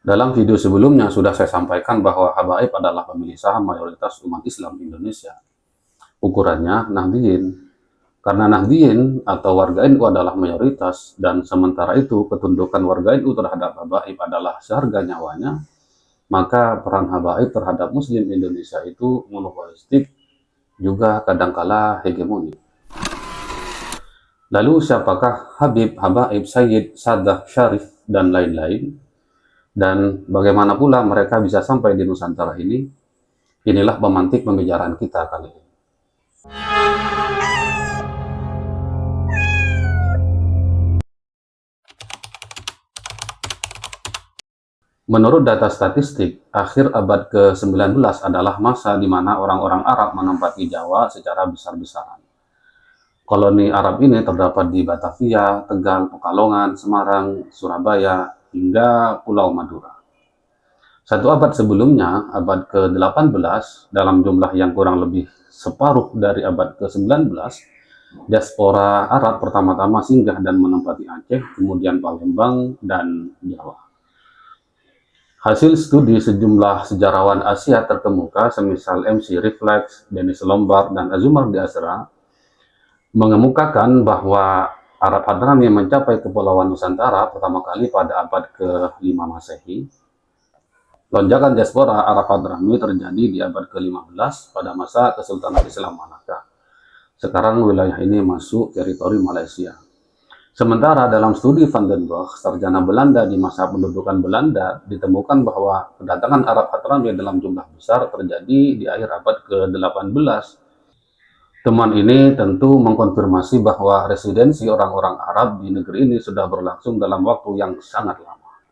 Dalam video sebelumnya sudah saya sampaikan bahwa Habaib adalah pemilih saham mayoritas umat Islam Indonesia. Ukurannya Nahdliyin. Karena Nahdliyin atau warga NU adalah mayoritas dan sementara itu ketundukan warga NU terhadap Habaib adalah seharga nyawanya, maka peran Habaib terhadap Muslim Indonesia itu monopolistik, juga kadangkala hegemoni. Lalu siapakah Habib, Habaib, Sayyid, Sadah, Syarif, dan lain-lain? Dan bagaimana pula mereka bisa sampai di Nusantara ini? Inilah pemantik pembicaraan kita kali ini. Menurut data statistik, akhir abad ke-19 adalah masa di mana orang-orang Arab menempati Jawa secara besar-besaran. Koloni Arab ini terdapat di Batavia, Tegal, Pekalongan, Semarang, Surabaya, hingga Pulau Madura. Satu abad sebelumnya, abad ke-18, dalam jumlah yang kurang lebih separuh dari abad ke-19, diaspora Arab pertama-tama singgah dan menempati Aceh, kemudian Palembang, dan Jawa. Hasil studi sejumlah sejarawan Asia terkemuka, semisal MC Reflex, Dennis Lombard, dan Azumar Diasra, mengemukakan bahwa Arab Hadrami mencapai Kepulauan Nusantara pertama kali pada abad ke-5 Masehi. Lonjakan diaspora Arab Hadrami terjadi di abad ke-15 pada masa Kesultanan Islam Malaka. Sekarang wilayah ini masuk teritori Malaysia. Sementara dalam studi Van den Berg, sarjana Belanda di masa pendudukan Belanda, ditemukan bahwa kedatangan Arab Hadrami dalam jumlah besar terjadi di akhir abad ke-18. Temuan ini tentu mengkonfirmasi bahwa residensi orang-orang Arab di negeri ini sudah berlangsung dalam waktu yang sangat lama.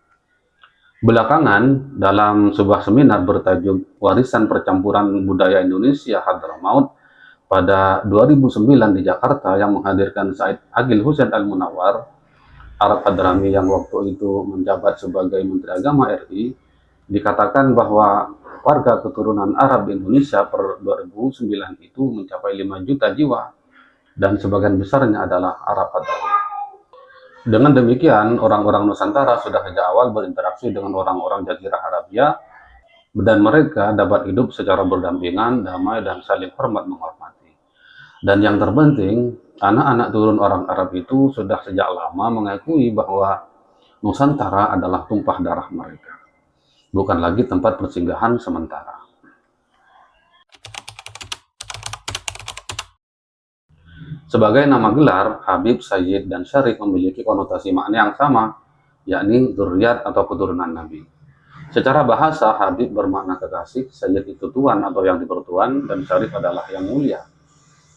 Belakangan, dalam sebuah seminar bertajuk Warisan Percampuran Budaya Indonesia Hadramaut pada 2009 di Jakarta yang menghadirkan Said Agil Hussein Al-Munawar, Arab Hadrami yang waktu itu menjabat sebagai Menteri Agama RI, dikatakan bahwa warga keturunan Arab di Indonesia per 2009 itu mencapai 5 juta jiwa, dan sebagian besarnya adalah Arab Hadrami. Dengan demikian, orang-orang Nusantara sudah sejak awal berinteraksi dengan orang-orang Jazirah Arabia, dan mereka dapat hidup secara berdampingan, damai, dan saling hormat menghormati. Dan yang terpenting, anak-anak turun orang Arab itu sudah sejak lama mengakui bahwa Nusantara adalah tumpah darah mereka, bukan lagi tempat persinggahan sementara. Sebagai nama gelar, Habib, Sayyid, dan Syarif memiliki konotasi makna yang sama, yakni dzurriyyat atau keturunan Nabi. Secara bahasa, Habib bermakna kekasih, Sayyid itu tuan atau yang dipertuan, dan Syarif adalah yang mulia.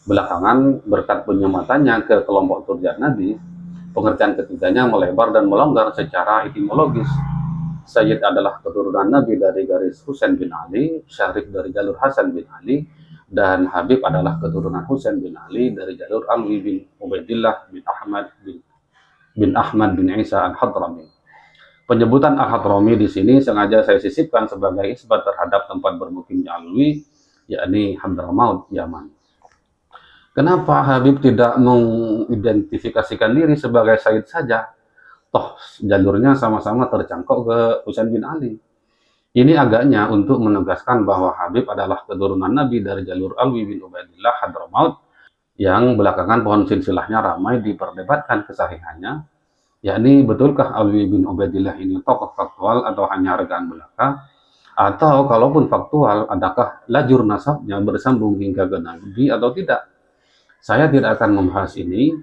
Belakangan, berkat penyematannya ke kelompok dzurriyyat Nabi, pengertian ketiganya melebar dan melonggar secara etimologis. Sayyid adalah keturunan Nabi dari garis Husain bin Ali, Syarif dari jalur Hasan bin Ali, dan Habib adalah keturunan Husain bin Ali dari jalur Alwi bin Ubaidillah bin Ahmad bin Isa Al-Hadrami. Penyebutan Al-Hadrami di sini sengaja saya sisipkan sebagai isbat terhadap tempat bermukimnya Alwi, yakni Hadramaut, Yaman. Kenapa Habib tidak mengidentifikasikan diri sebagai Sayyid saja? Toh jalurnya sama-sama tercangkok ke Husain bin Ali. Ini agaknya untuk menegaskan bahwa Habib adalah keturunan Nabi dari jalur Alwi bin Ubaidillah Hadramaut, yang belakangan pohon silsilahnya ramai diperdebatkan kesahihannya, yakni betulkah Alwi bin Ubaidillah ini tokoh faktual atau hanya rekaan belaka, atau kalaupun faktual, adakah lajur nasabnya bersambung hingga ke Nabi atau tidak. Saya tidak akan membahas ini,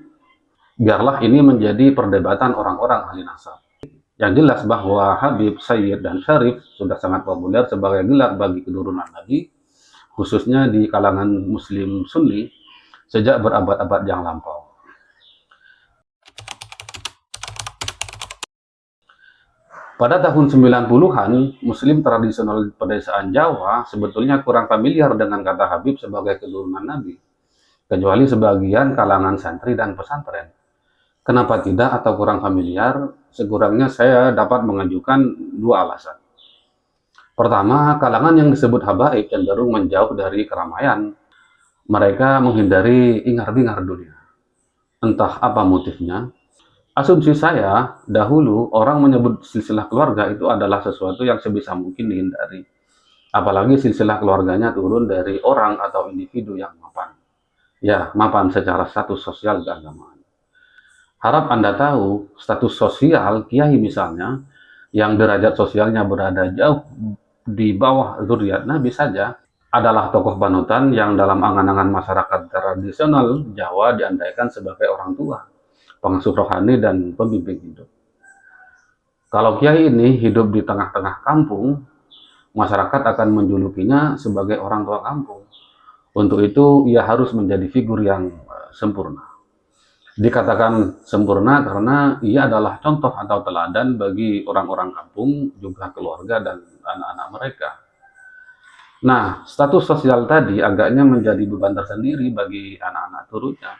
biarlah ini menjadi perdebatan orang-orang ahli nasab. Yang jelas bahwa Habib, Sayyid, dan Syarif sudah sangat populer sebagai gelar bagi keturunan Nabi, khususnya di kalangan Muslim Sunni, sejak berabad-abad yang lampau. Pada tahun 90-an, Muslim tradisional pedesaan Jawa sebetulnya kurang familiar dengan kata Habib sebagai keturunan Nabi, kecuali sebagian kalangan santri dan pesantren. Kenapa tidak atau kurang familiar? Sekurangnya saya dapat mengajukan dua alasan. Pertama, kalangan yang disebut habaib cenderung menjauh dari keramaian. Mereka menghindari ingar-bingar dunia. Entah apa motifnya, Asumsi saya, dahulu orang menyebut silsilah keluarga itu adalah sesuatu yang sebisa mungkin dihindari. Apalagi silsilah keluarganya turun dari orang atau individu yang mapan. Ya, mapan secara status sosial keagamaan. Harap Anda tahu, status sosial kiai misalnya, yang derajat sosialnya berada jauh di bawah zuriat Nabi saja, adalah tokoh panutan yang dalam angan-angan masyarakat tradisional Jawa diandaikan sebagai orang tua, pengasuh rohani, dan pembimbing hidup. Kalau kiai ini hidup di tengah-tengah kampung, masyarakat akan menjulukinya sebagai orang tua kampung. Untuk itu, ia harus menjadi figur yang sempurna. Dikatakan sempurna karena ia adalah contoh atau teladan bagi orang-orang kampung, juga keluarga dan anak-anak mereka. Nah, status sosial tadi agaknya menjadi beban tersendiri bagi anak-anak turunnya.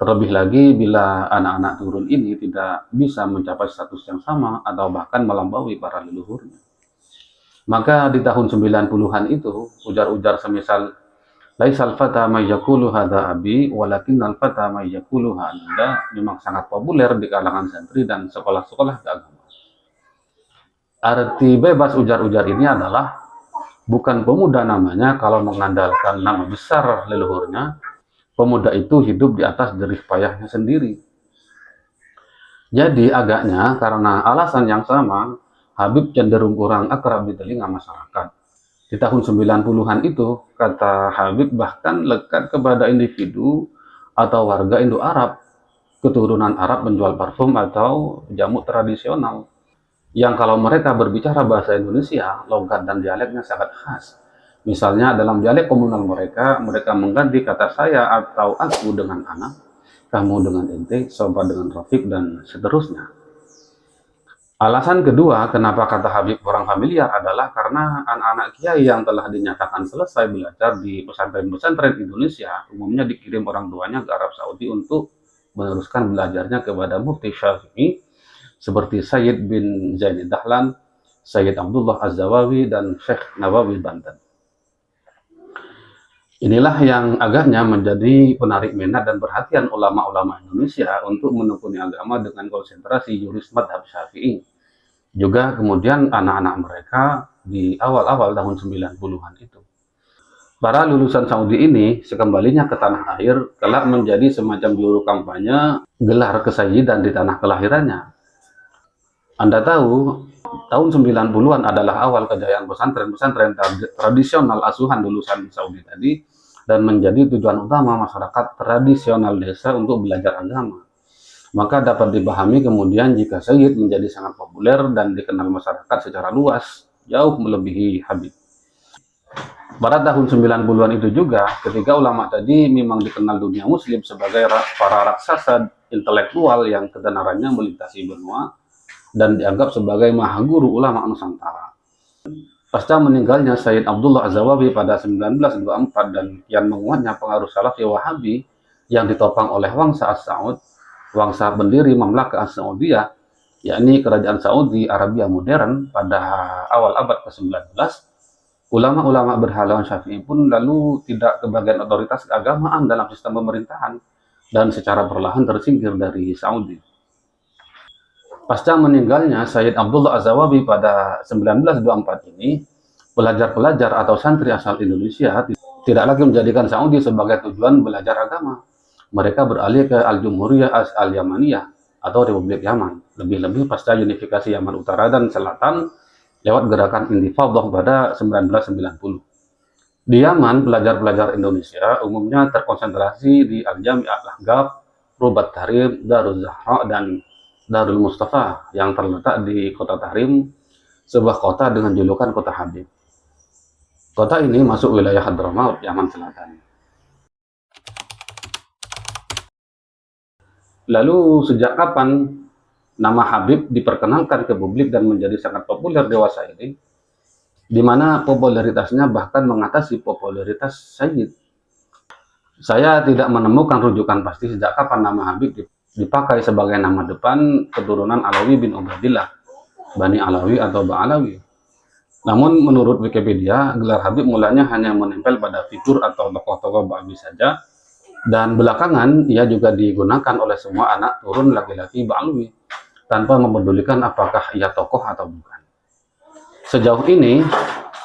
Terlebih lagi bila anak-anak turun ini tidak bisa mencapai status yang sama atau bahkan melampaui para leluhurnya. Maka di tahun 90-an itu, ujar-ujar semisal Laisal fata may yaqulu hadza abi walakinnal fata may yaqulu anda memang sangat populer di kalangan santri dan sekolah-sekolah keagamaan. Arti bebas ujar-ujar ini adalah bukan pemuda namanya kalau mengandalkan nama besar leluhurnya, pemuda itu hidup di atas jerih payahnya sendiri. Jadi agaknya karena alasan yang sama, Habib cenderung kurang akrab di telinga masyarakat. Di tahun 90-an itu, kata Habib bahkan lekat kepada individu atau warga Indo-Arab, keturunan Arab penjual parfum atau jamu tradisional, yang kalau mereka berbicara bahasa Indonesia, logat dan dialeknya sangat khas. Misalnya dalam dialek komunal mereka mengganti kata saya atau aku dengan anak, kamu dengan ente, sobat dengan Rafiq, dan seterusnya. Alasan kedua kenapa kata Habib kurang familiar adalah karena anak-anak kiai yang telah dinyatakan selesai belajar di pesantren-pesantren Indonesia umumnya dikirim orang tuanya ke Arab Saudi untuk meneruskan belajarnya kepada Mufti Syafi'i seperti Sayyid bin Zaini Dahlan, Sayyid Abdullah Az-Zawawi, dan Syekh Nawawi Banten. Inilah yang agaknya menjadi penarik minat dan perhatian ulama-ulama Indonesia untuk menekuni agama dengan konsentrasi juris madhab Syafi'i. Juga kemudian anak-anak mereka di awal-awal tahun 90-an itu. Para lulusan Saudi ini sekembalinya ke tanah air kelak menjadi semacam juru kampanye gelar kesayyidan di tanah kelahirannya. Anda tahu, tahun 90-an adalah awal kejayaan pesantren-pesantren tradisional asuhan lulusan Saudi tadi dan menjadi tujuan utama masyarakat tradisional desa untuk belajar agama. Maka dapat dipahami kemudian jika Sayyid menjadi sangat populer dan dikenal masyarakat secara luas, jauh melebihi Habib. Pada tahun 90-an itu juga, ketika ulama tadi memang dikenal dunia muslim sebagai para raksasa intelektual yang ketenarannya melintasi benua dan dianggap sebagai mahaguru ulama Nusantara. Pasca meninggalnya Sayyid Abdullah Az-Zawawi pada 1924 dan kian menguatnya pengaruh Salafi Wahabi yang ditopang oleh Wangsa As-Saud, Wangsa pendiri Mamlaka As-Saudiyah, yakni kerajaan Saudi Arabia modern pada awal abad ke-19, ulama-ulama berhaluan Syafi'i pun lalu tidak kebagian otoritas keagamaan dalam sistem pemerintahan dan secara perlahan tersingkir dari Saudi. Pasca meninggalnya Sayyid Abdullah Az-Zawawi pada 1924 ini, pelajar-pelajar atau santri asal Indonesia tidak lagi menjadikan Saudi sebagai tujuan belajar agama. Mereka beralih ke Al-Jumhuriyah Al-Yamaniyah atau Republik Yaman, lebih-lebih pasca unifikasi Yaman Utara dan Selatan lewat gerakan Intifadah pada 1990. Di Yaman, pelajar-pelajar Indonesia umumnya terkonsentrasi di Al-Jami' Al-Ahqaf, Rubat Tahrim, Darul Zahra, dan Darul Mustafa yang terletak di kota Tahrim, sebuah kota dengan julukan Kota Habib. Kota ini masuk wilayah Hadramaut, Yaman Selatan. Lalu sejak kapan nama Habib diperkenalkan ke publik dan menjadi sangat populer dewasa ini, di mana popularitasnya bahkan mengatasi popularitas Sayyid? Saya tidak menemukan rujukan pasti sejak kapan nama Habib dipakai sebagai nama depan keturunan Alawi bin Ubaidillah, Bani Alawi atau Ba'alawi. Namun menurut Wikipedia, gelar Habib mulanya hanya menempel pada figur atau tokoh-tokoh Ba'abi saja, Dan belakangan ia juga digunakan oleh semua anak turun laki-laki Ba'alwi tanpa mempedulikan apakah ia tokoh atau bukan. Sejauh ini,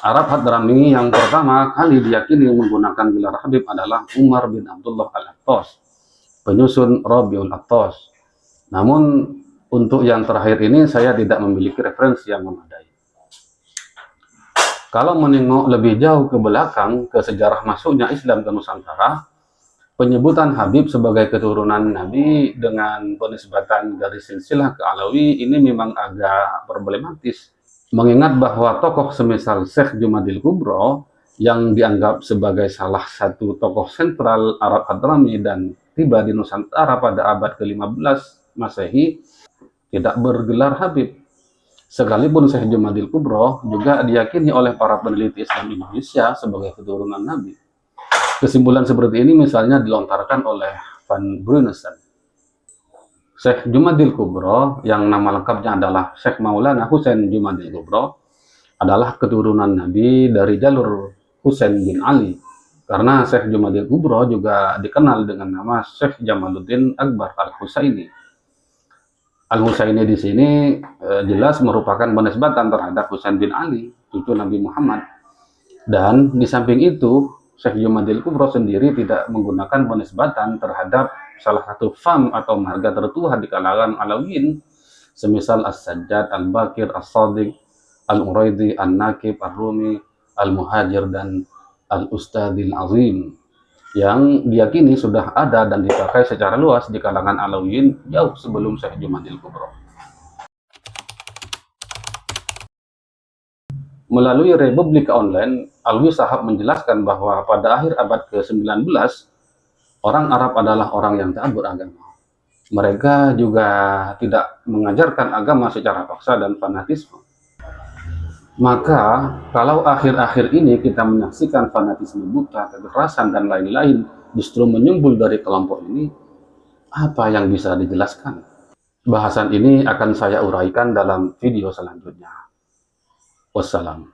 Arab Hadrami yang pertama kali diyakini menggunakan gelar Habib adalah Umar bin Abdullah Al-Attas, penyusun Rabiul Attas. Namun untuk yang terakhir ini saya tidak memiliki referensi yang memadai. Kalau menengok lebih jauh ke belakang ke sejarah masuknya Islam ke Nusantara, penyebutan Habib sebagai keturunan Nabi dengan penisbatan garis silsilah ke Alawi ini memang agak problematis. Mengingat bahwa tokoh semisal Syekh Jumadil Kubro yang dianggap sebagai salah satu tokoh sentral Arab Hadrami dan tiba di Nusantara pada abad ke-15 Masehi tidak bergelar Habib. Sekalipun Syekh Jumadil Kubro juga diyakini oleh para peneliti Islam Indonesia sebagai keturunan Nabi. Kesimpulan seperti ini misalnya dilontarkan oleh Van Brunessen. Syekh Jumadil Kubro yang nama lengkapnya adalah Syekh Maulana Husain Jumadil Kubro adalah keturunan Nabi dari jalur Husain bin Ali. Karena Syekh Jumadil Kubro juga dikenal dengan nama Syekh Jamaluddin Akbar Al-Husaini. Al-Husaini di sini jelas merupakan penisbatan terhadap Husain bin Ali, cucu Nabi Muhammad. Dan di samping itu, Syekh Jumadil Kubro sendiri tidak menggunakan penisbatan terhadap salah satu fam atau marga tertua di kalangan Alawiyin, semisal As-Sajjad, Al-Bakir, As-Sadiq, Al-Uraidi, An-Nakib, Ar-Rumi, Al-Muhajir, dan Al-Ustadil Azim, yang diyakini sudah ada dan dipakai secara luas di kalangan Alawiyin jauh sebelum Syekh Jumadil Kubro. Melalui Republika Online, Alwi Shahab menjelaskan bahwa pada akhir abad ke-19, orang Arab adalah orang yang taat beragama. Mereka juga tidak mengajarkan agama secara paksa dan fanatisme. Maka, kalau akhir-akhir ini kita menyaksikan fanatisme buta, kekerasan, dan lain-lain justru menyumbul dari kelompok ini, apa yang bisa dijelaskan? Bahasan ini akan saya uraikan dalam video selanjutnya. Wassalam.